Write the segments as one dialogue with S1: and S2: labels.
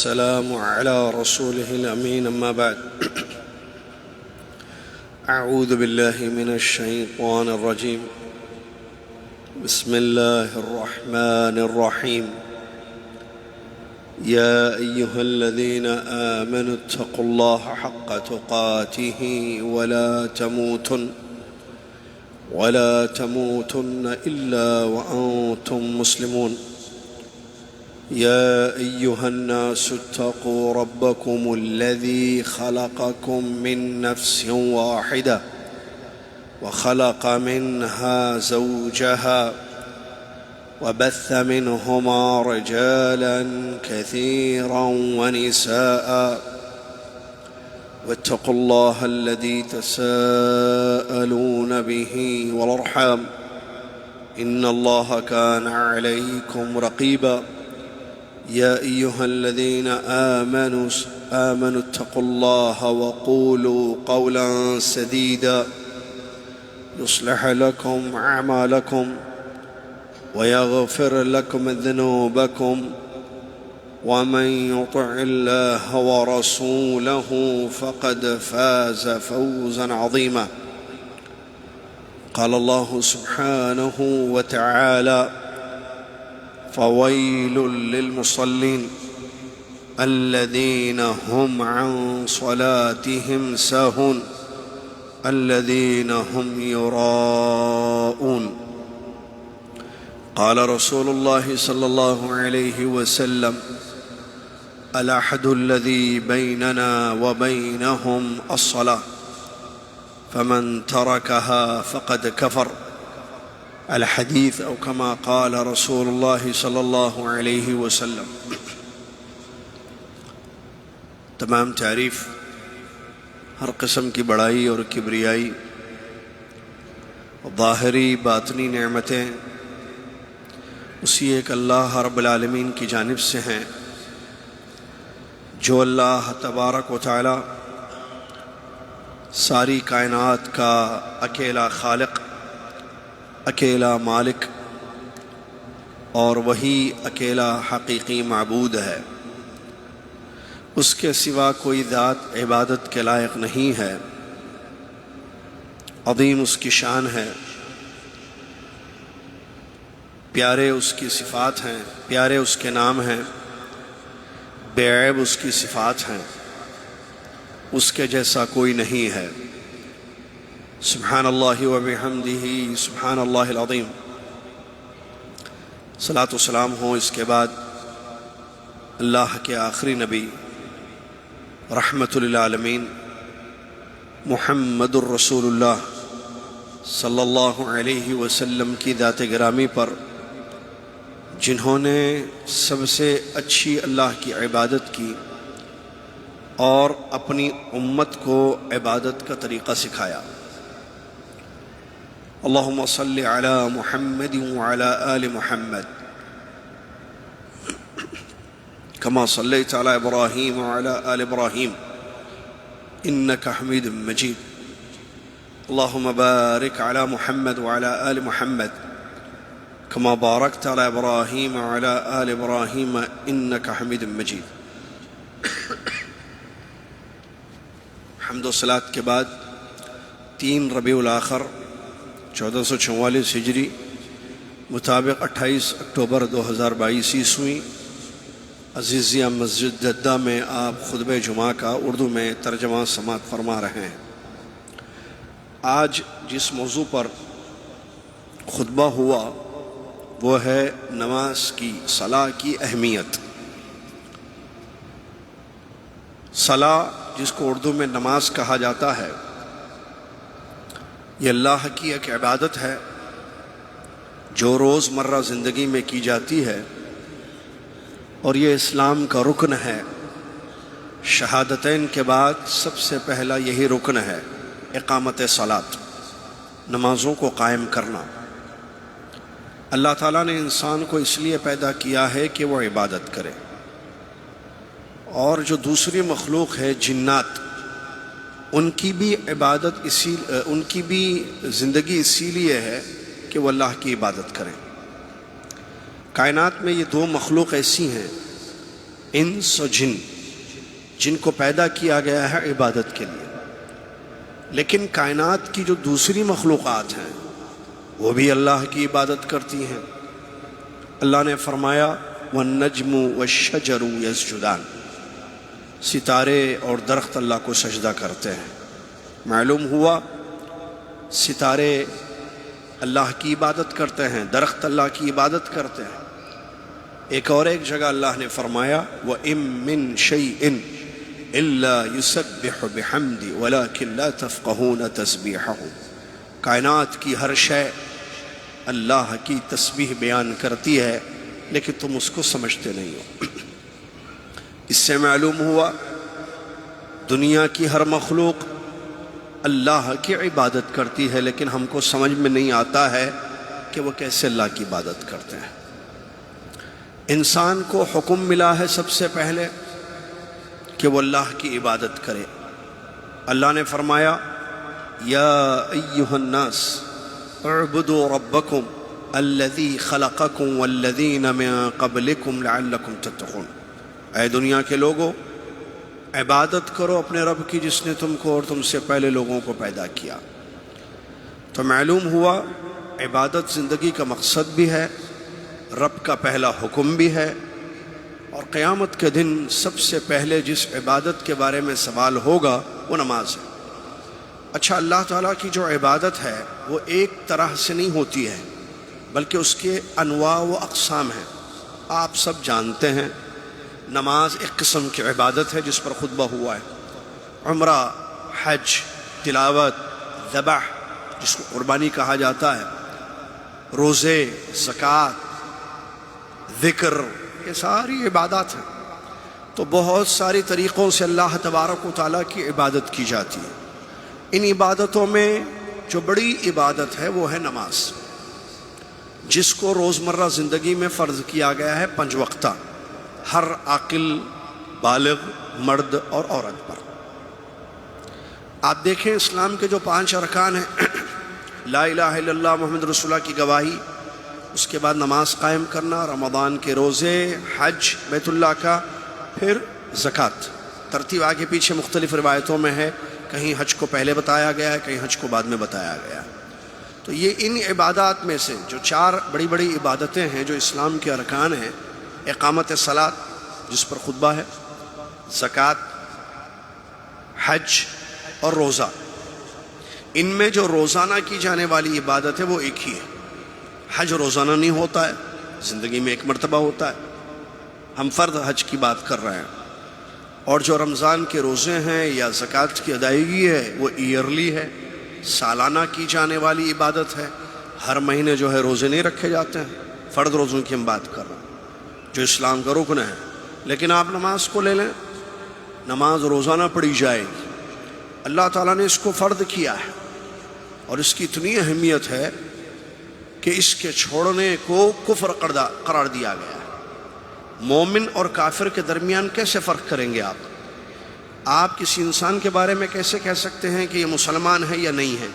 S1: والسلام على رسوله الأمين أما بعد أعوذ بالله من الشيطان الرجيم بسم الله الرحمن الرحيم يا أيها الذين آمنوا اتقوا الله حق تقاته ولا تموتن إلا وأنتم مسلمون يا أيها الناس اتقوا ربكم الذي خلقكم من نفس واحدة وخلق منها زوجها وبث منهما رجالا كثيرا ونساء واتقوا الله الذي تساءلون به والأرحام إن الله كان عليكم رقيبا يا أيها الذين آمنوا اتقوا الله وقولوا قولا سديدا يصلح لكم أعمالكم ويغفر لكم ذنوبكم ومن يطع الله ورسوله فقد فاز فوزا عظيما قال الله سبحانه وتعالى فويل للمصلين الذين هم عن صلاتهم ساهون الذين هم يراءون قال رسول الله صلى الله عليه وسلم العهد الذي بيننا وبينهم الصلاة فمن تركها فقد كفر الحديث أو كما قال رسول الله صلى الله عليه وسلم. تمام تعریف ہر قسم کی بڑائی اور کبریائی ظاہری باطنی نعمتیں اسی ایک اللہ رب العالمین کی جانب سے ہیں جو اللہ تبارک و تعالی ساری کائنات کا اکیلا خالق، اکیلا مالک اور وہی اکیلا حقیقی معبود ہے. اس کے سوا کوئی ذات عبادت کے لائق نہیں ہے. عظیم اس کی شان ہے، پیارے اس کی صفات ہیں، پیارے اس کے نام ہیں، بے عیب اس کی صفات ہیں، اس کے جیسا کوئی نہیں ہے. سبحان اللہ و بحمدہ سبحان اللہ العظیم. صلاۃ و سلام ہو اس کے بعد اللہ کے آخری نبی رحمت للعالمین محمد الرسول اللہ صلی اللہ علیہ وسلم کی ذات گرامی پر، جنہوں نے سب سے اچھی اللہ کی عبادت کی اور اپنی امت کو عبادت کا طریقہ سکھایا. اللہم صلی علی محمد وعلی آل محمد کما صلیت علی ابراہیم وعلی آل ابراہیم انک حمید مجید. اللہم بارک علی محمد وعلی آل محمد كما باركت على إبراهيم وعلى آل إبراهيم إنك حميد مجيد. حمد و صلات کے بعد 3 ربیع الاخر 1444 ہجری مطابق 28 اکتوبر 2022 عیسوی عزیزیہ مسجد جدہ میں آپ خطبہ جمعہ کا اردو میں ترجمہ سماعت فرما رہے ہیں. آج جس موضوع پر خطبہ ہوا وہ ہے نماز کی، صلاح کی اہمیت. صلاح جس کو اردو میں نماز کہا جاتا ہے، یہ اللہ کی ایک عبادت ہے جو روز مرہ زندگی میں کی جاتی ہے، اور یہ اسلام کا رکن ہے. شہادتین کے بعد سب سے پہلا یہی رکن ہے، اقامت صلاۃ، نمازوں کو قائم کرنا. اللہ تعالیٰ نے انسان کو اس لیے پیدا کیا ہے کہ وہ عبادت کرے، اور جو دوسری مخلوق ہے جنات، ان کی بھی عبادت ان کی بھی زندگی اسی لیے ہے کہ وہ اللہ کی عبادت کریں. کائنات میں یہ 2 مخلوق ایسی ہیں انس و جن، جن کو پیدا کیا گیا ہے عبادت کے لیے، لیکن کائنات کی جو دوسری مخلوقات ہیں وہ بھی اللہ کی عبادت کرتی ہیں۔ اللہ نے فرمایا وَالنَّجْمُ وَالشَّجَرُ يَسْجُدَانِ، ستارے اور درخت اللہ کو سجدہ کرتے ہیں۔ معلوم ہوا ستارے اللہ کی عبادت کرتے ہیں، درخت اللہ کی عبادت کرتے ہیں۔ ایک جگہ اللہ نے فرمایا وَإِن مِّن شَيْءٍ إِلَّا يُسَبِّحُ بِحَمْدِ وَلَكِن لَا تَفْقَهُونَ تَسْبِيحَهُ، کائنات کی ہر شے اللہ کی تسبیح بیان کرتی ہے لیکن تم اس کو سمجھتے نہیں ہو۔ اس سے معلوم ہوا دنیا کی ہر مخلوق اللہ کی عبادت کرتی ہے، لیکن ہم کو سمجھ میں نہیں آتا ہے کہ وہ کیسے اللہ کی عبادت کرتے ہیں۔ انسان کو حکم ملا ہے سب سے پہلے کہ وہ اللہ کی عبادت کرے۔ اللہ نے فرمایا یا ایھا الناس اعبدوا ربکم الذی خلقکم والذین من قبلکم لعلکم تتقون، اے دنیا کے لوگوں عبادت کرو اپنے رب کی جس نے تم کو اور تم سے پہلے لوگوں کو پیدا کیا۔ تو معلوم ہوا عبادت زندگی کا مقصد بھی ہے، رب کا پہلا حکم بھی ہے، اور قیامت کے دن سب سے پہلے جس عبادت کے بارے میں سوال ہوگا وہ نماز ہے۔ اچھا، اللہ تعالیٰ کی جو عبادت ہے وہ ایک طرح سے نہیں ہوتی ہے بلکہ اس کے انواع و اقسام ہیں۔ آپ سب جانتے ہیں نماز ایک قسم کی عبادت ہے جس پر خطبہ ہوا ہے، عمرہ، حج، تلاوت، ذبح جس کو قربانی کہا جاتا ہے، روزے، زکوٰۃ، ذکر، یہ ساری عبادات ہیں۔ تو بہت ساری طریقوں سے اللہ تبارک و تعالیٰ کی عبادت کی جاتی ہے۔ ان عبادتوں میں جو بڑی عبادت ہے وہ ہے نماز، جس کو روزمرہ زندگی میں فرض کیا گیا ہے 5 وقتہ، ہر عاقل بالغ مرد اور عورت پر۔ آپ دیکھیں اسلام کے جو 5 ارکان ہیں، لا الہ الا اللہ محمد رسول اللہ کی گواہی، اس کے بعد نماز قائم کرنا، رمضان کے روزے، حج بیت اللہ کا، پھر زکوٰۃ۔ ترتیب آگے پیچھے مختلف روایتوں میں ہے، کہیں حج کو پہلے بتایا گیا ہے، کہیں حج کو بعد میں بتایا گیا ہے۔ تو یہ ان عبادات میں سے جو 4 بڑی بڑی عبادتیں ہیں جو اسلام کے ارکان ہیں، اقامت صلاۃ جس پر خطبہ ہے، زکوٰۃ، حج اور روزہ۔ ان میں جو روزانہ کی جانے والی عبادت ہے وہ ایک ہی ہے۔ حج روزانہ نہیں ہوتا ہے، زندگی میں ایک مرتبہ ہوتا ہے، ہم فرض حج کی بات کر رہے ہیں۔ اور جو رمضان کے روزے ہیں یا زکوٰۃ کی ادائیگی ہے وہ ایئرلی ہے، سالانہ کی جانے والی عبادت ہے۔ ہر مہینے جو ہے روزے نہیں رکھے جاتے ہیں، فرض روزوں کی ہم بات کر رہے ہیں جو اسلام کا رکن ہے۔ لیکن آپ نماز کو لے لیں، نماز روزانہ پڑھی جائے گی۔ اللہ تعالیٰ نے اس کو فرض کیا ہے اور اس کی اتنی اہمیت ہے کہ اس کے چھوڑنے کو کفر قرار دیا گیا ہے۔ مومن اور کافر کے درمیان کیسے فرق کریں گے آپ کسی انسان کے بارے میں کیسے کہہ سکتے ہیں کہ یہ مسلمان ہے یا نہیں ہے؟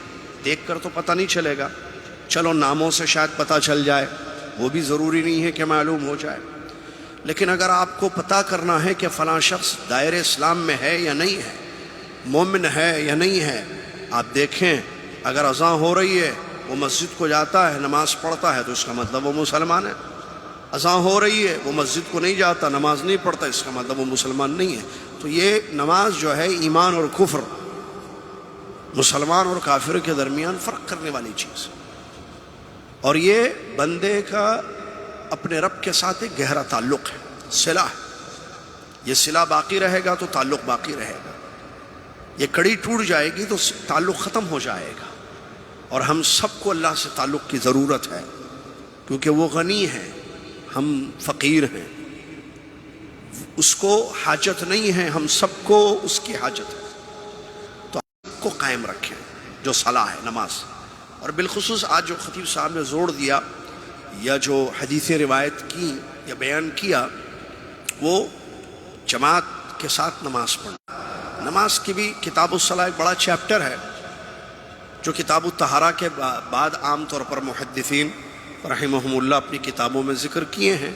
S1: دیکھ کر تو پتہ نہیں چلے گا، چلو ناموں سے شاید پتہ چل جائے، وہ بھی ضروری نہیں ہے کہ معلوم ہو جائے۔ لیکن اگر آپ کو پتہ کرنا ہے کہ فلاں شخص دائرہ اسلام میں ہے یا نہیں ہے، مومن ہے یا نہیں ہے، آپ دیکھیں اگر اذان ہو رہی ہے، وہ مسجد کو جاتا ہے، نماز پڑھتا ہے، تو اس کا مطلب وہ مسلمان ہے۔ اذان ہو رہی ہے، وہ مسجد کو نہیں جاتا، نماز نہیں پڑھتا، اس کا مطلب وہ مسلمان نہیں ہے۔ تو یہ نماز جو ہے ایمان اور کفر، مسلمان اور کافر کے درمیان فرق کرنے والی چیز، اور یہ بندے کا اپنے رب کے ساتھ ایک گہرا تعلق ہے، صلہ ہے۔ یہ صلہ باقی رہے گا تو تعلق باقی رہے گا، یہ کڑی ٹوٹ جائے گی تو تعلق ختم ہو جائے گا۔ اور ہم سب کو اللہ سے تعلق کی ضرورت ہے، کیونکہ وہ غنی ہے، ہم فقیر ہیں، اس کو حاجت نہیں ہے، ہم سب کو اس کی حاجت ہے۔ تو ہم کو قائم رکھیں جو صلاح ہے، نماز۔ اور بالخصوص آج جو خطیب صاحب نے زور دیا یا جو حدیثیں روایت کی یا بیان کیا، وہ جماعت کے ساتھ نماز پڑھنا۔ نماز کی بھی کتاب الصلاح ایک بڑا چیپٹر ہے جو کتاب الطہارہ کے بعد عام طور پر محدثین رحمہم اللہ اپنی کتابوں میں ذکر کیے ہیں۔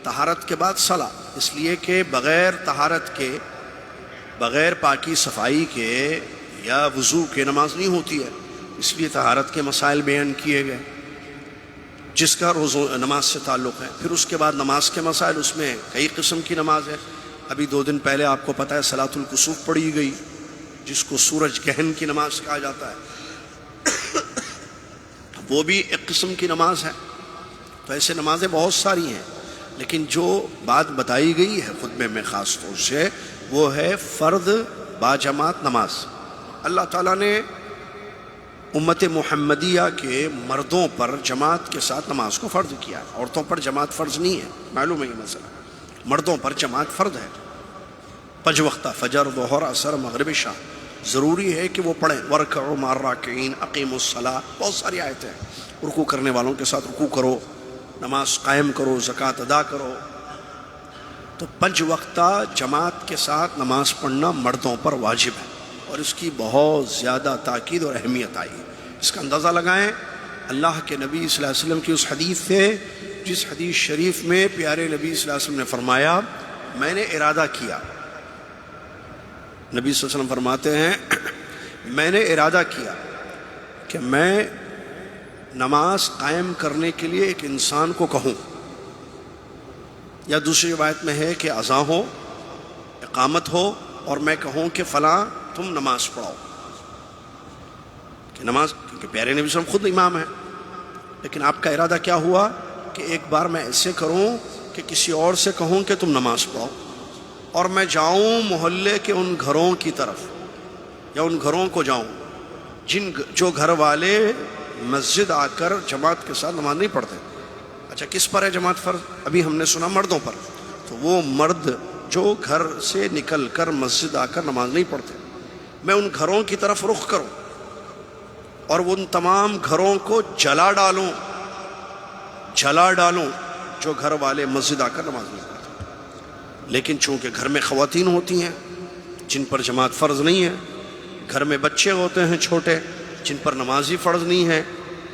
S1: طہارت کے بعد صلاح، اس لیے کہ بغیر طہارت کے، بغیر پاکی صفائی کے یا وضو کے نماز نہیں ہوتی ہے، اس لیے طہارت کے مسائل بیان کیے گئے جس کا روزوں نماز سے تعلق ہے۔ پھر اس کے بعد نماز کے مسائل، اس میں کئی قسم کی نماز ہے۔ ابھی 2 دن پہلے آپ کو پتہ ہے صلاۃ الکسوف پڑھی گئی، جس کو سورج گہن کی نماز کہا جاتا ہے، وہ بھی ایک قسم کی نماز ہے۔ تو ایسے نمازیں بہت ساری ہیں، لیکن جو بات بتائی گئی ہے خطبے میں خاص طور سے، وہ ہے فرض باجماعت نماز۔ اللہ تعالیٰ نے امت محمدیہ کے مردوں پر جماعت کے ساتھ نماز کو فرض کیا ہے، عورتوں پر جماعت فرض نہیں ہے، معلوم ہے یہ مسئلہ۔ مردوں پر جماعت فرض ہے، 5 وقتہ فجر، ظہر، عصر، مغرب، عشاء ضروری ہے کہ وہ پڑھیں۔ وَارْكَعُوا مَعَ الرَّاكِعِينَ، اقیموا الصَّلَاۃ، بہت ساری آیتیں ہیں۔ رکوع کرنے والوں کے ساتھ رکوع کرو، نماز قائم کرو، زکوٰۃ ادا کرو۔ تو 5 وقتہ جماعت کے ساتھ نماز پڑھنا مردوں پر واجب ہے، اور اس کی بہت زیادہ تاکید اور اہمیت آئی ہے۔ اس کا اندازہ لگائیں اللہ کے نبی صلی اللہ علیہ وسلم کی اس حدیث سے، جس حدیث شریف میں پیارے نبی صلی اللہ علیہ وسلم نے فرمایا، میں نے ارادہ کیا، نبی صلی اللہ علیہ وسلم فرماتے ہیں میں نے ارادہ کیا کہ میں نماز قائم کرنے کے لیے ایک انسان کو کہوں، یا دوسری روایت میں ہے کہ اذان ہو، اقامت ہو، اور میں کہوں کہ فلاں تم نماز پڑھاؤ، کہ نماز، کیونکہ پیارے نبی صلی اللہ علیہ وسلم خود امام ہیں، لیکن آپ کا ارادہ کیا ہوا کہ ایک بار میں ایسے کروں کہ کسی اور سے کہوں کہ تم نماز پڑھاؤ، اور میں جاؤں محلے کے ان گھروں کی طرف، یا ان گھروں کو جاؤں جو گھر والے مسجد آ کر جماعت کے ساتھ نماز نہیں پڑھتے۔ اچھا، کس پر ہے جماعت فرض؟ ابھی ہم نے سنا مردوں پر، تو وہ مرد جو گھر سے نکل کر مسجد آ کر نماز نہیں پڑھتے، میں ان گھروں کی طرف رخ کروں اور ان تمام گھروں کو جلا ڈالوں جو گھر والے مسجد آ کر نماز نہیں پڑھتے۔ لیکن چونکہ گھر میں خواتین ہوتی ہیں جن پر جماعت فرض نہیں ہے، گھر میں بچے ہوتے ہیں چھوٹے جن پر نماز ہی فرض نہیں ہے،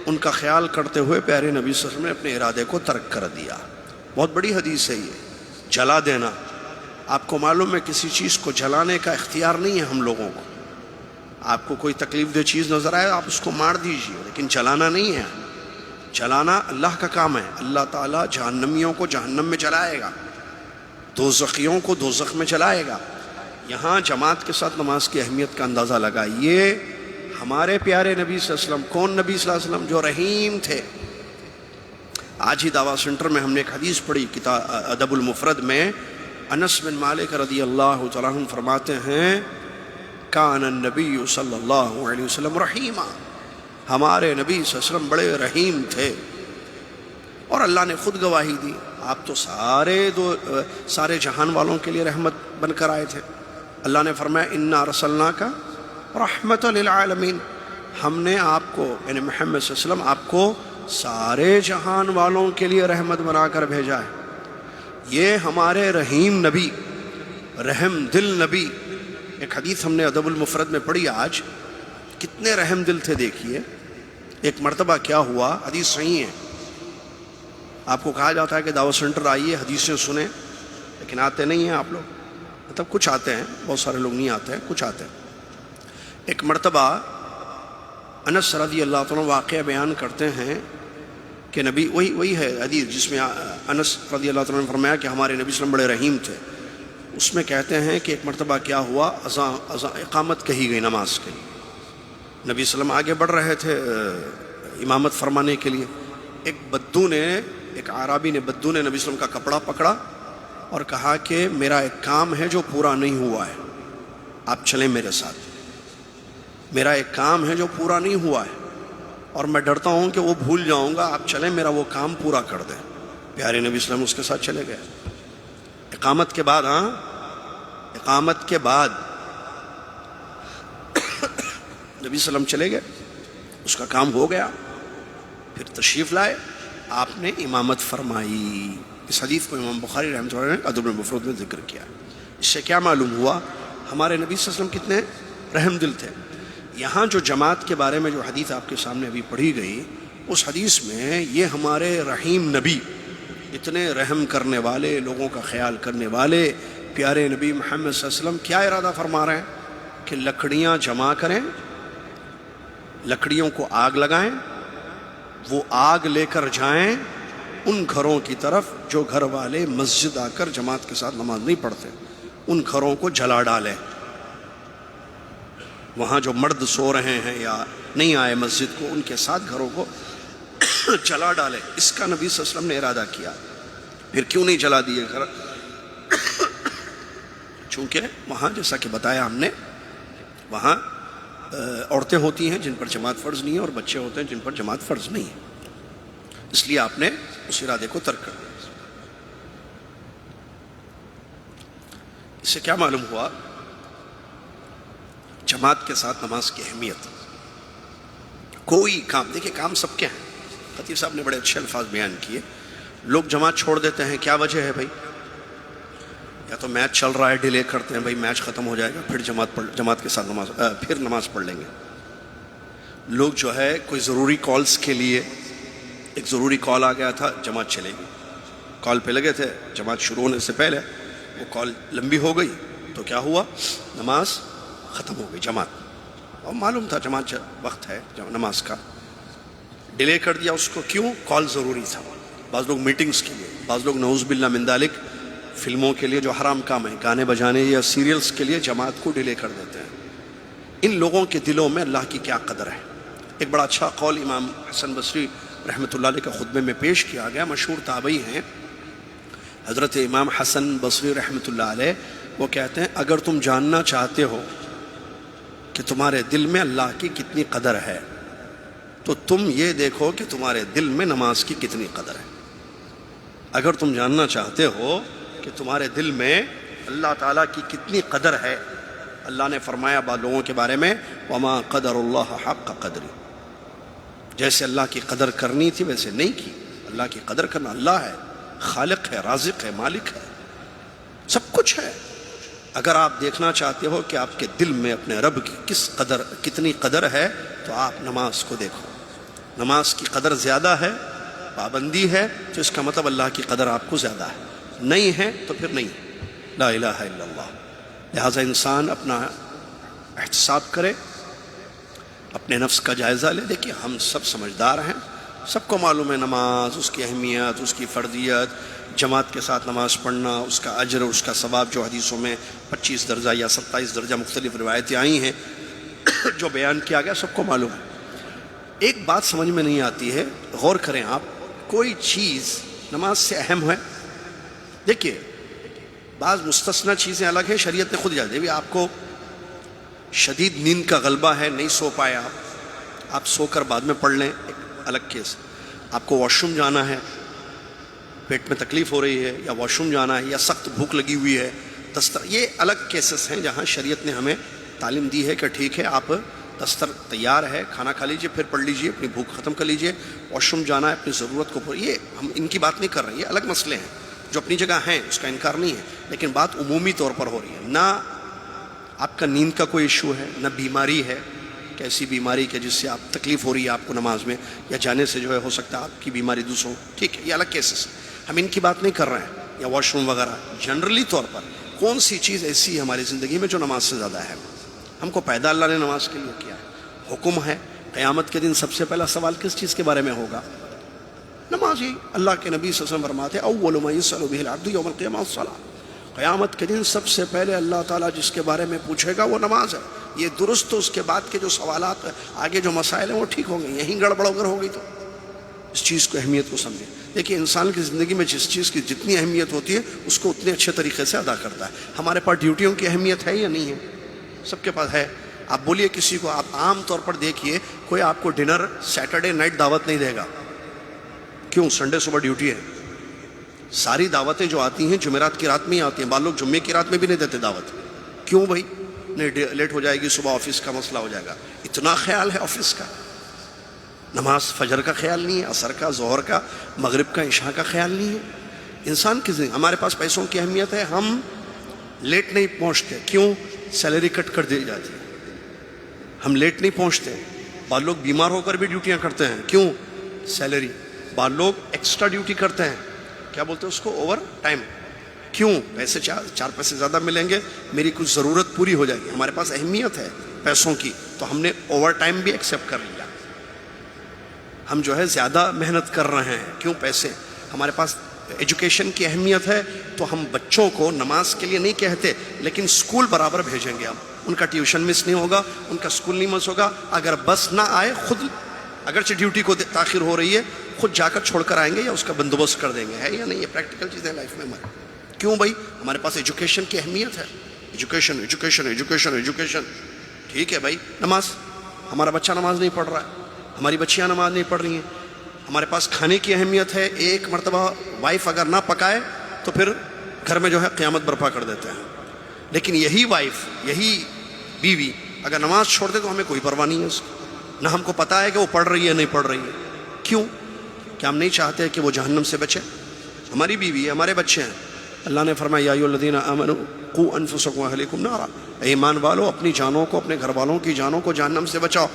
S1: ان کا خیال کرتے ہوئے پیارے نبی صلی اللہ علیہ وسلم نے اپنے ارادے کو ترک کر دیا۔ بہت بڑی حدیث ہے یہ، جلا دینا۔ آپ کو معلوم ہے کسی چیز کو جلانے کا اختیار نہیں ہے ہم لوگوں کو۔ آپ کو کوئی تکلیف دہ چیز نظر آئے آپ اس کو مار دیجئے، لیکن جلانا نہیں ہے۔ جلانا اللہ کا کام ہے۔ اللہ تعالیٰ جہنمیوں کو جہنم میں جلائے گا، دوزخیوں کو دوزخ میں جلائے گا۔ یہاں جماعت کے ساتھ نماز کی اہمیت کا اندازہ لگائیے۔ ہمارے پیارے نبی صلی اللہ علیہ وسلم، کون نبی صلی اللہ علیہ وسلم؟ جو رحیم تھے۔ آج ہی دعویٰ سینٹر میں ہم نے ایک حدیث پڑھی کتاب ادب المفرد میں، انس بن مالک رضی اللہ تعالیٰ عنہ فرماتے ہیں کان النبی صلی اللہ علیہ وسلم رحیما، ہمارے نبی صلی اللہ علیہ وسلم بڑے رحیم تھے، اور اللہ نے خود گواہی دی، آپ تو سارے جہان والوں کے لیے رحمت بن کر آئے تھے۔ اللہ نے فرمایا انا ارسلناک رحمۃ للعالمین، ہم نے آپ کو، یعنی محمد صلی اللہ علیہ وسلم، آپ کو سارے جہان والوں کے لیے رحمت بنا کر بھیجا ہے۔ یہ ہمارے رحیم نبی، رحم دل نبی۔ ایک حدیث ہم نے ادب المفرد میں پڑھی آج، کتنے رحم دل تھے دیکھیے۔ ایک مرتبہ کیا ہوا، حدیث صحیح ہے، آپ کو کہا جاتا ہے کہ دعوت سینٹر آئیے حدیثیں سنیں، لیکن آتے نہیں ہیں آپ لوگ، مطلب کچھ آتے ہیں، بہت سارے لوگ نہیں آتے ہیں، کچھ آتے ہیں۔ ایک مرتبہ انس رضی اللہ تعالیٰ واقعہ بیان کرتے ہیں کہ نبی، وہی ہے حدیث جس میں انس رضی اللہ تعالیٰ نے فرمایا کہ ہمارے نبی صلی اللہ علیہ وسلم بڑے رحیم تھے۔ اس میں کہتے ہیں کہ ایک مرتبہ کیا ہوا، اقامت کہی گئی نماز کے لیے، نبی صلی اللہ علیہ وسلم آگے بڑھ رہے تھے امامت فرمانے کے لیے۔ ایک عرابی نے، بدو نے نبی صلی اللہ علیہ وسلم کا کپڑا پکڑا اور کہا کہ میرا ایک کام ہے جو پورا نہیں ہوا ہے، آپ چلیں میرے ساتھ، میرا ایک کام ہے جو پورا نہیں ہوا ہے اور میں ڈرتا ہوں کہ وہ بھول جاؤں گا، آپ چلیں میرا وہ کام پورا کر دیں۔ پیارے نبی صلی اللہ علیہ وسلم اس کے ساتھ چلے گئے۔ اقامت کے بعد اقامت کے بعد نبی صلی اللہ علیہ وسلم چلے گئے، اس کا کام ہو گیا، پھر تشریف لائے، آپ نے امامت فرمائی۔ اس حدیث کو امام بخاری رحمۃ اللہ علیہ نے ادب المفرد میں ذکر کیا۔ اس سے کیا معلوم ہوا، ہمارے نبی صلی اللہ علیہ وسلم کتنے رحم دل تھے۔ یہاں جو جماعت کے بارے میں جو حدیث آپ کے سامنے ابھی پڑھی گئی، اس حدیث میں یہ ہمارے رحیم نبی اتنے رحم کرنے والے، لوگوں کا خیال کرنے والے پیارے نبی محمد صلی اللہ علیہ وسلم کیا ارادہ فرما رہے ہیں کہ لکڑیاں جمع کریں، لکڑیوں کو آگ لگائیں، وہ آگ لے کر جائیں ان گھروں کی طرف جو گھر والے مسجد آ کر جماعت کے ساتھ نماز نہیں پڑھتے، ان گھروں کو جلا ڈالیں، وہاں جو مرد سو رہے ہیں یا نہیں آئے مسجد کو، ان کے ساتھ گھروں کو جلا ڈالیں۔ اس کا نبی صلی اللہ علیہ وسلم نے ارادہ کیا۔ پھر کیوں نہیں جلا دیے گھر؟ چونکہ وہاں جیسا کہ بتایا ہم نے، وہاں عورتیں ہوتی ہیں جن پر جماعت فرض نہیں ہے، اور بچے ہوتے ہیں جن پر جماعت فرض نہیں ہے، اس لیے آپ نے اس ارادے کو ترک کر دیا۔ اس سے کیا معلوم ہوا؟ جماعت کے ساتھ نماز کی اہمیت۔ کوئی کام، دیکھیں کام سب کے ہیں، خطیب صاحب نے بڑے اچھے الفاظ بیان کیے۔ لوگ جماعت چھوڑ دیتے ہیں، کیا وجہ ہے بھائی؟ یا تو میچ چل رہا ہے ڈیلے کرتے ہیں، بھائی میچ ختم ہو جائے گا پھر جماعت کے ساتھ نماز پڑھ لیں گے۔ لوگ جو ہے کوئی ضروری کالز کے لیے، ایک ضروری کال آ گیا تھا، جماعت چلے گی، کال پہ لگے تھے، جماعت شروع ہونے سے پہلے وہ کال لمبی ہو گئی تو کیا ہوا؟ نماز ختم ہو گئی جماعت، اور معلوم تھا جماعت وقت ہے نماز کا، ڈیلے کر دیا اس کو۔ کیوں؟ کال ضروری تھا۔ بعض لوگ میٹنگز کے لیے، بعض لوگ نعوذ باللہ من ذالک فلموں کے لیے جو حرام کام ہے، گانے بجانے یا سیریلز کے لیے جماعت کو ڈیلے کر دیتے ہیں۔ ان لوگوں کے دلوں میں اللہ کی کیا قدر ہے؟ ایک بڑا اچھا قول امام حسن بصری رحمۃ اللہ علیہ کے خطبے میں پیش کیا گیا۔ مشہور تابعی ہیں حضرت امام حسن بصری رحمۃ اللہ علیہ، وہ کہتے ہیں اگر تم جاننا چاہتے ہو کہ تمہارے دل میں اللہ کی کتنی قدر ہے تو تم یہ دیکھو کہ تمہارے دل میں نماز کی کتنی قدر ہے۔ اگر تم جاننا چاہتے ہو کہ تمہارے دل میں اللہ تعالیٰ کی کتنی قدر ہے، اللہ نے فرمایا بعض لوگوں کے بارے میں وما قدر اللہ حق قدری، جیسے اللہ کی قدر کرنی تھی ویسے نہیں کی۔ اللہ کی قدر کرنا، اللہ ہے، خالق ہے، رازق ہے، مالک ہے، سب کچھ ہے۔ اگر آپ دیکھنا چاہتے ہو کہ آپ کے دل میں اپنے رب کی کتنی قدر ہے تو آپ نماز کو دیکھو۔ نماز کی قدر زیادہ ہے، پابندی ہے، تو اس کا مطلب اللہ کی قدر آپ کو زیادہ ہے، نہیں ہے تو پھر نہیں۔ لا الہ الا اللہ۔ لہٰذا انسان اپنا احتساب کرے، اپنے نفس کا جائزہ لے۔ دیکھیے ہم سب سمجھدار ہیں، سب کو معلوم ہے نماز، اس کی اہمیت، اس کی فرضیت، جماعت کے ساتھ نماز پڑھنا، اس کا اجر، اس کا ثواب جو حدیثوں میں 25 درجہ یا 27 درجہ مختلف روایتیں آئی ہیں جو بیان کیا گیا، سب کو معلوم ہے۔ ایک بات سمجھ میں نہیں آتی ہے، غور کریں آپ، کوئی چیز نماز سے اہم ہے؟ دیکھیے بعض مستثنی چیزیں الگ ہیں، شریعت نے خود اجازت دی۔ آپ کو شدید نیند کا غلبہ ہے، نہیں سو پائے آپ سو کر بعد میں پڑھ لیں، ایک الگ کیس۔ آپ کو واش روم جانا ہے، پیٹ میں تکلیف ہو رہی ہے، یا واش روم جانا ہے، یا سخت بھوک لگی ہوئی ہے، یہ الگ کیسز ہیں جہاں شریعت نے ہمیں تعلیم دی ہے کہ ٹھیک ہے آپ دستر تیار ہے، کھانا کھا لیجئے، پھر پڑھ لیجئے، اپنی بھوک ختم کر لیجئے، واش روم جانا ہے، اپنی ضرورت کو پورا۔ یہ ہم ان کی بات نہیں کر رہے ہیں، یہ الگ مسئلے ہیں جو اپنی جگہ ہیں، اس کا انکار نہیں ہے، لیکن بات عمومی طور پر ہو رہی ہے۔ نہ آپ کا نیند کا کوئی ایشو ہے، نہ بیماری ہے، کہ ایسی بیماری کہ جس سے آپ تکلیف ہو رہی ہے آپ کو نماز میں، یا جانے سے جو ہے ہو سکتا ہے آپ کی بیماری دوسروں، ٹھیک ہے، یہ الگ کیسز، ہم ان کی بات نہیں کر رہے ہیں، یا واش روم وغیرہ۔ جنرلی طور پر کون سی چیز ایسی ہے ہماری زندگی میں جو نماز سے زیادہ ہے؟ ہم کو پیدا اللہ نے نماز کے لیے کیا ہے، حکم ہے۔ قیامت کے دن سب سے پہلا سوال کس چیز کے بارے میں ہوگا؟ نماز ہی۔ اللہ کے نبی صلی اللہ علیہ وسلم فرماتے ہیں اول ما یسأل بہ العبد یوم القیامہ الصلاۃ، قیامت کے دن سب سے پہلے اللہ تعالیٰ جس کے بارے میں پوچھے گا وہ نماز ہے۔ یہ درست، تو اس کے بعد کے جو سوالات آگے جو مسائل ہیں وہ ٹھیک ہوں گے، یہیں گڑبڑ اگر ہو گئی تو اس چیز کو، اہمیت کو سمجھیں۔ دیکھیے انسان کی زندگی میں جس چیز کی جتنی اہمیت ہوتی ہے اس کو اتنے اچھے طریقے سے ادا کرتا ہے۔ ہمارے پاس ڈیوٹیوں کی اہمیت ہے یا نہیں ہے؟ سب کے پاس ہے۔ آپ بولیے کسی کو، آپ عام طور پر دیکھیے کوئی آپ کو ڈنر سیٹرڈے نائٹ دعوت نہیں دے گا، کیوں؟ سنڈے صبح ڈیوٹی ہے۔ ساری دعوتیں جو آتی ہیں جمعرات کی رات میں ہی آتی ہیں، بعض لوگ جمعے کی رات میں بھی نہیں دیتے دعوت۔ کیوں بھائی؟ نہیں، لیٹ ہو جائے گی، صبح آفس کا مسئلہ ہو جائے گا۔ اتنا خیال ہے آفس کا، نماز فجر کا خیال نہیں ہے، عصر کا، ظہر کا، مغرب کا، عشاء کا خیال نہیں ہے۔ انسان کی زندگی، ہمارے پاس پیسوں کی اہمیت ہے، ہم لیٹ نہیں پہنچتے، کیوں؟ سیلری کٹ کر دی جاتی ہے، ہم لیٹ نہیں پہنچتے۔ بعض لوگ بیمار ہو کر بھی ڈیوٹیاں کرتے ہیں، کیوں؟ سیلری۔ بعض لوگ ایکسٹرا ڈیوٹی کرتے ہیں، کیا بولتے ہیں اس کو، اوور ٹائم. کیوں؟ پیسے چار پیسے زیادہ ملیں گے، میری کچھ ضرورت پوری ہو جائے گی. ہمارے پاس اہمیت ہے پیسوں کی تو ہم نے اوور ٹائم بھی ایکسیپٹ کر لیا. ہم جو ہے زیادہ محنت کر رہے ہیں. کیوں؟ پیسے. ہمارے پاس ایجوکیشن کی اہمیت ہے تو ہم بچوں کو نماز کے لیے نہیں کہتے لیکن اسکول برابر بھیجیں گے. ہم ان کا ٹیوشن مس نہیں ہوگا، ان کا اسکول نہیں مس ہوگا. اگر بس نہ آئے خود، اگرچہ ڈیوٹی کو تاخیر ہو رہی ہے، خود جا کر چھوڑ کر آئیں گے یا اس کا بندوبست کر دیں گے. ہے یا نہیں؟ یہ پریکٹیکل چیزیں لائف میں ہماری. کیوں بھائی؟ ہمارے پاس ایجوکیشن کی اہمیت ہے. Education education education education. ٹھیک ہے بھائی. نماز، ہمارا بچہ نماز نہیں پڑھ رہا ہے، ہماری بچیاں نماز نہیں پڑھ رہی ہیں. ہمارے پاس کھانے کی اہمیت ہے. ایک مرتبہ وائف اگر نہ پکائے تو پھر گھر میں جو ہے قیامت برپا کر دیتے ہیں. لیکن یہی وائف، یہی بیوی اگر نماز چھوڑ دے تو ہمیں کوئی پرواہ نہیں ہے اس کی. نہ ہم کو پتہ ہے کہ وہ پڑھ رہی ہے نہیں پڑھ رہی ہے. کیوں؟ کہ ہم نہیں چاہتے کہ وہ جہنم سے بچے. ہماری بیوی ہے، ہمارے بچے ہیں. اللہ نے فرمایا یا ایھا الذین آمنوا قوا انفسکم واہلیکم نارا، اے ایمان والو اپنی جانوں کو، اپنے گھر والوں کی جانوں کو جہنم سے بچاؤ.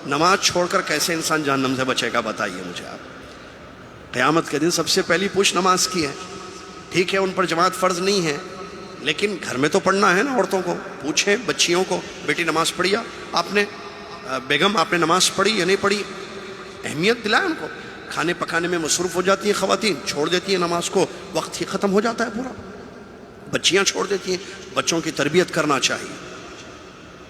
S1: نماز چھوڑ کر کیسے انسان جہنم سے بچے گا بتائیے مجھے آپ. قیامت کے دن سب سے پہلی پوچھ نماز کی ہے. ٹھیک ہے ان پر جماعت فرض نہیں ہے لیکن گھر میں تو پڑھنا ہے نا. عورتوں کو پوچھیں، بچیوں کو، بیٹی نماز پڑھی آپ نے؟ بیگم آپ نے نماز پڑھی یا نہیں پڑھی؟ اہمیت دلائیں ان کو. کھانے پکانے میں مصروف ہو جاتی ہیں خواتین، چھوڑ دیتی ہیں نماز کو، وقت ہی ختم ہو جاتا ہے پورا. بچیاں چھوڑ دیتی ہیں. بچوں کی تربیت کرنا چاہیے.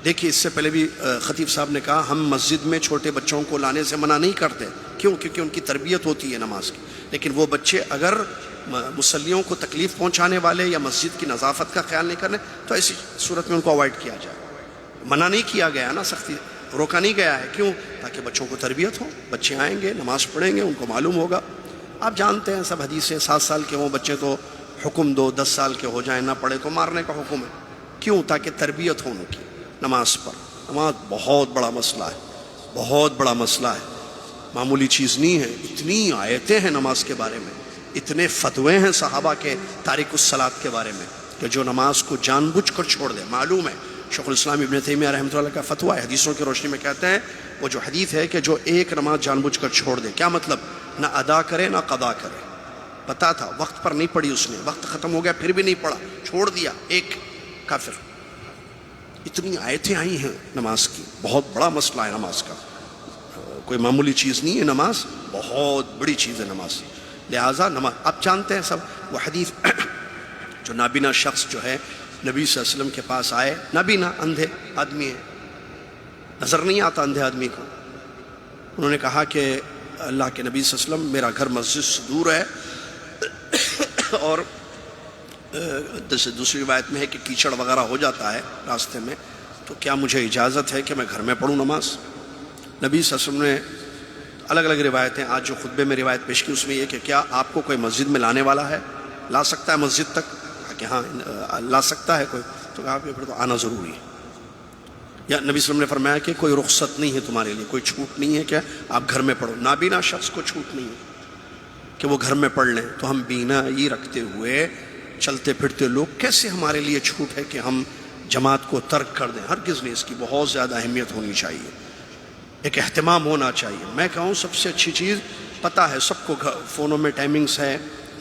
S1: دیکھیے اس سے پہلے بھی خطیب صاحب نے کہا ہم مسجد میں چھوٹے بچوں کو لانے سے منع نہیں کرتے. کیوں؟ کیونکہ ان کی تربیت ہوتی ہے نماز کی. لیکن وہ بچے اگر مصلیوں کو تکلیف پہنچانے والے یا مسجد کی نظافت کا خیال نہیں کرنے تو ایسی صورت میں ان کو اوائڈ کیا جائے. منع نہیں کیا گیا نا، سختی روکا نہیں گیا ہے. کیوں؟ تاکہ بچوں کو تربیت ہو. بچے آئیں گے نماز پڑھیں گے، ان کو معلوم ہوگا. آپ جانتے ہیں سب حدیثیں، 7 سال کے وہ بچے تو حکم دو، 10 سال کے ہو جائیں نہ پڑھے تو مارنے کا حکم ہے. کیوں؟ تاکہ تربیت ہو ان کی نماز پر. نماز بہت بڑا مسئلہ ہے، بہت بڑا مسئلہ ہے، معمولی چیز نہیں ہے. اتنی آیتیں ہیں نماز کے بارے میں، اتنے فتوے ہیں صحابہ کے تارک الصلاۃ کے بارے میں کہ جو نماز کو جان بوجھ کر چھوڑ دے. معلوم ہے شیخ الاسلام ابن تیمیہ رحمۃ اللہ کا فتویٰ ہے، حدیثوں کی روشنی میں کہتے ہیں وہ جو حدیث ہے کہ جو ایک نماز جان بوجھ کر چھوڑ دے، کیا مطلب؟ نہ ادا کرے نہ قضا کرے. پتا تھا وقت پر نہیں پڑھی اس نے، وقت ختم ہو گیا پھر بھی نہیں پڑھا، چھوڑ دیا، ایک کافر. اتنی آیتیں آئی ہیں نماز کی. بہت بڑا مسئلہ ہے نماز کا، کوئی معمولی چیز نہیں ہے. نماز بہت بڑی چیز ہے نماز. لہٰذا نماز آپ جانتے ہیں سب وہ حدیث جو نابینا شخص جو ہے نبی صلی اللہ علیہ وسلم کے پاس آئے. نابینا اندھے آدمی ہے، نظر نہیں آتا اندھے آدمی کو. انہوں نے کہا کہ اللہ کے نبی صلی اللہ علیہ وسلم میرا گھر مسجد سے دور ہے اور دوسری روایت میں ہے کہ کیچڑ وغیرہ ہو جاتا ہے راستے میں، تو کیا مجھے اجازت ہے کہ میں گھر میں پڑھوں نماز؟ نبی صلی اللہ علیہ وسلم نے الگ الگ روایتیں، آج جو خطبے میں روایت پیش کی اس میں یہ کہ کیا آپ کو کوئی مسجد میں لانے والا ہے؟ لا سکتا ہے مسجد تک؟ کہ ہاں لا سکتا ہے کوئی. تو کہا کہ پھر تو آنا ضروری ہے. یا نبی صلی اللہ علیہ وسلم نے فرمایا کہ کوئی رخصت نہیں ہے تمہارے لیے، کوئی چھوٹ نہیں ہے کہ آپ گھر میں پڑھو. نابینا شخص کو چھوٹ نہیں ہے کہ وہ گھر میں پڑھ لیں. تو ہم بینائی رکھتے ہوئے چلتے پھرتے لوگ کیسے ہمارے لیے چھوٹ ہے کہ ہم جماعت کو ترک کر دیں؟ ہرگز نہیں. اس کی بہت زیادہ اہمیت ہونی چاہیے، ایک اہتمام ہونا چاہیے. میں کہوں سب سے اچھی چیز پتہ ہے سب کو، فونوں میں ٹائمنگز ہے،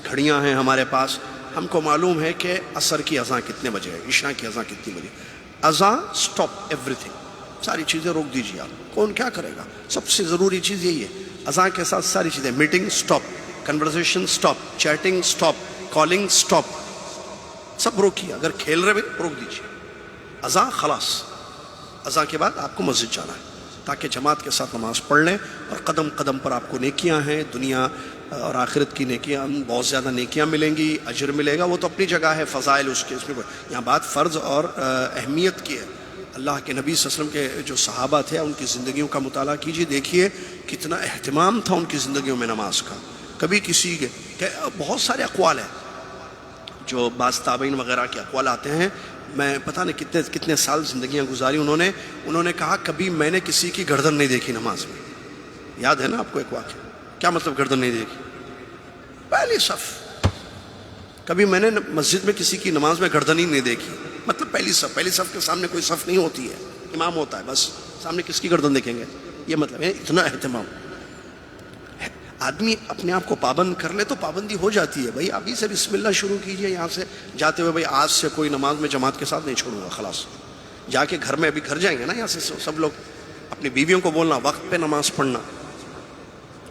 S1: گھڑیاں ہیں ہمارے پاس. ہم کو معلوم ہے کہ عصر کی اذان کتنے بجے ہے، عشاء کی اذان کتنی بجے. اذان سٹاپ ایوری تھنگ، ساری چیزیں روک دیجیے. آپ کون کیا کرے گا؟ سب سے ضروری چیز یہی ہے. اذان کے ساتھ ساری چیزیں، meeting stop, conversation stop, chatting stop, calling stop, سب روکیے. اگر کھیل رہے بھی روک دیجیے. اذان خلاص. اذان کے بعد آپ کو مسجد جانا ہے تاکہ جماعت کے ساتھ نماز پڑھ لیں. اور قدم قدم پر آپ کو نیکیاں ہیں، دنیا اور آخرت کی نیکیاں، بہت زیادہ نیکیاں ملیں گی، اجر ملے گا. وہ تو اپنی جگہ ہے، فضائل اس کے، اس میں یہاں بات فرض اور اہمیت کی ہے. اللہ کے نبی صلی اللہ علیہ وسلم کے جو صحابہ تھے ان کی زندگیوں کا مطالعہ کیجیے، دیکھیے کتنا اہتمام تھا ان کی زندگیوں میں نماز کا. کبھی کسی کے بہت سارے اقوال ہیں جو بعض تابعین وغیرہ کے اقوال آتے ہیں. میں پتہ نہیں کتنے سال زندگیاں گزاری انہوں نے کہا کبھی میں نے کسی کی گردن نہیں دیکھی نماز میں. یاد ہے نا آپ کو ایک واقعہ؟ کیا مطلب گردن نہیں دیکھی؟ پہلی صف. کبھی میں نے مسجد میں کسی کی نماز میں گردن ہی نہیں دیکھی. مطلب پہلی صف کے سامنے کوئی صف نہیں ہوتی ہے، امام ہوتا ہے بس، سامنے کس کی گردن دیکھیں گے؟ یہ مطلب ہے اتنا اہتمام. آدمی اپنے آپ کو پابند کر لے تو پابندی ہو جاتی ہے. بھائی ابھی سے بسم اللہ شروع کیجئے یہاں سے جاتے ہوئے. بھائی آج سے کوئی نماز میں جماعت کے ساتھ نہیں چھوڑوں گا, خلاص. جا کے گھر میں ابھی گھر جائیں گے نا یہاں سے سب لوگ, اپنی بیویوں کو بولنا وقت پہ نماز پڑھنا,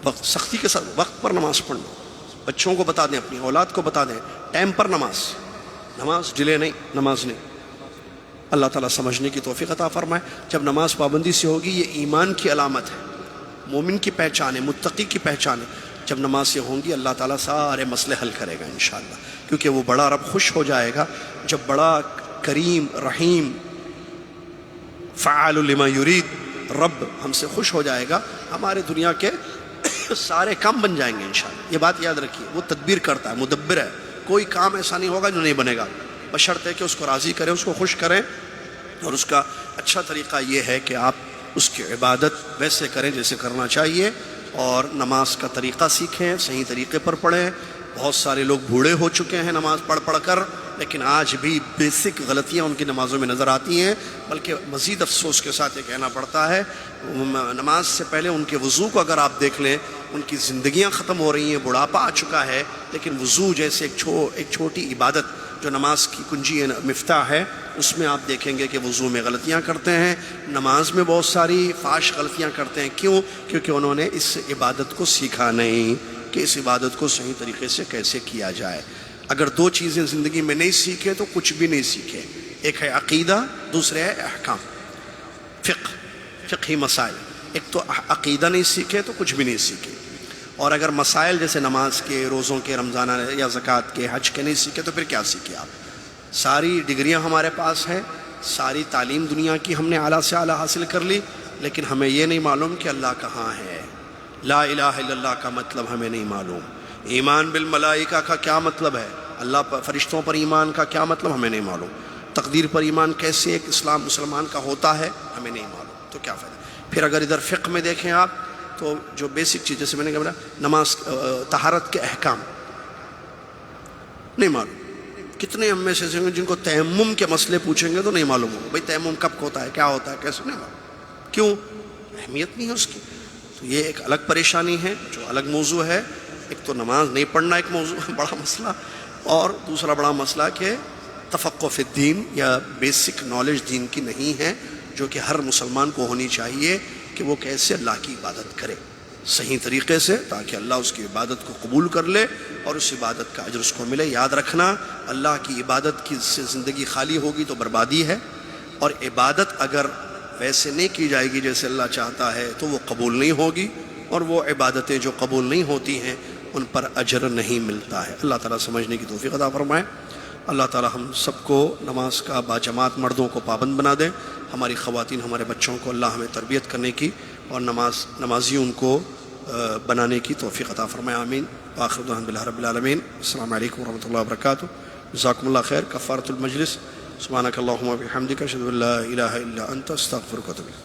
S1: وقت سختی کے ساتھ وقت پر نماز پڑھنا. بچوں کو بتا دیں, اپنی اولاد کو بتا دیں, ٹائم پر نماز ڈیلے نہیں, نماز نہیں. اللہ تعالیٰ سمجھنے کی توفیق عطا فرمائے. جب نماز پابندی سے ہوگی یہ ایمان کی علامت ہے, مومن کی پہچان ہے, متقی کی پہچان ہے. جب نماز سے ہوں گی اللہ تعالیٰ سارے مسئلے حل کرے گا انشاءاللہ, کیونکہ وہ بڑا رب خوش ہو جائے گا. جب بڑا کریم رحیم فعال لما یرید رب ہم سے خوش ہو جائے گا, ہمارے دنیا کے سارے کام بن جائیں گے انشاءاللہ. یہ بات یاد رکھیے, وہ تدبیر کرتا ہے, مدبر ہے. کوئی کام ایسا نہیں ہوگا جو نہیں بنے گا, بشرط ہے کہ اس کو راضی کریں, اس کو خوش کریں. اور اس کا اچھا طریقہ یہ ہے کہ آپ اس کی عبادت ویسے کریں جیسے کرنا چاہیے, اور نماز کا طریقہ سیکھیں, صحیح طریقے پر پڑھیں. بہت سارے لوگ بوڑھے ہو چکے ہیں نماز پڑھ کر, لیکن آج بھی بیسک غلطیاں ان کی نمازوں میں نظر آتی ہیں. بلکہ مزید افسوس کے ساتھ یہ کہنا پڑتا ہے, نماز سے پہلے ان کے وضو کو اگر آپ دیکھ لیں, ان کی زندگیاں ختم ہو رہی ہیں, بڑھاپا آ چکا ہے, لیکن وضو جیسے ایک چھوٹی عبادت جو نماز کی کنجی مفتاح ہے, اس میں آپ دیکھیں گے کہ وضو میں غلطیاں کرتے ہیں, نماز میں بہت ساری فاحش غلطیاں کرتے ہیں. کیوں؟ کیونکہ انہوں نے اس عبادت کو سیکھا نہیں کہ اس عبادت کو صحیح طریقے سے کیسے کیا جائے. اگر دو چیزیں زندگی میں نہیں سیکھے تو کچھ بھی نہیں سیکھے. ایک ہے عقیدہ, دوسرے ہے احکام, فقہی مسائل. ایک تو عقیدہ نہیں سیکھے تو کچھ بھی نہیں سیکھے, اور اگر مسائل جیسے نماز کے, روزوں کے, رمضانہ یا زکوٰۃ کے, حج کے نہیں سیکھے تو پھر کیا سیکھے آپ؟ ساری ڈگریاں ہمارے پاس ہیں, ساری تعلیم دنیا کی ہم نے اعلیٰ سے اعلیٰ حاصل کر لی, لیکن ہمیں یہ نہیں معلوم کہ اللہ کہاں ہے. لا الہ الا اللہ کا مطلب ہمیں نہیں معلوم. ایمان بالملائکہ کا کیا مطلب ہے, اللہ پر فرشتوں پر ایمان کا کیا مطلب ہمیں نہیں معلوم. تقدیر پر ایمان کیسے ایک اسلام مسلمان کا ہوتا ہے ہمیں نہیں معلوم, تو کیا فائدہ. پھر اگر ادھر فقہ میں دیکھیں آپ تو جو بیسک چیز جیسے میں نے کہا نماز, طہارت کے احکام نہیں معلوم. کتنے ہم میں سے جن کو تیمم کے مسئلے پوچھیں گے تو نہیں معلوم ہوگا. بھئی تیمم کب ہوتا ہے, کیا ہوتا ہے, کیسے, نہیں معلوم. کیوں؟ اہمیت نہیں ہے اس کی. تو یہ ایک الگ پریشانی ہے جو الگ موضوع ہے. ایک تو نماز نہیں پڑھنا ایک موضوع بڑا مسئلہ, اور دوسرا بڑا مسئلہ کہ تفقہ فی الدین یا بیسک نالج دین کی نہیں ہے, جو کہ ہر مسلمان کو ہونی چاہیے کہ وہ کیسے اللہ کی عبادت کرے صحیح طریقے سے, تاکہ اللہ اس کی عبادت کو قبول کر لے اور اس عبادت کا اجر اس کو ملے. یاد رکھنا, اللہ کی عبادت کی سے زندگی خالی ہوگی تو بربادی ہے, اور عبادت اگر ویسے نہیں کی جائے گی جیسے اللہ چاہتا ہے تو وہ قبول نہیں ہوگی, اور وہ عبادتیں جو قبول نہیں ہوتی ہیں ان پر اجر نہیں ملتا ہے. اللہ تعالیٰ سمجھنے کی توفیق عطا فرمائے. اللہ تعالیٰ ہم سب کو نماز کا باجماعت مردوں کو پابند بنا دے, ہماری خواتین ہمارے بچوں کو اللہ ہمیں تربیت کرنے کی اور نمازی ان کو بنانے کی توفیق عطا فرمائے. آمین. وآخر دعوانا باللہ رب العالمین. السلام علیکم ورحمۃ اللہ وبرکاتہ. جزاکم اللہ خیر. کفارۃ المجلس. سبحانک اللہم وبحمدک اشہد ان لا الہ الا انت استغفرک واتوب الیک.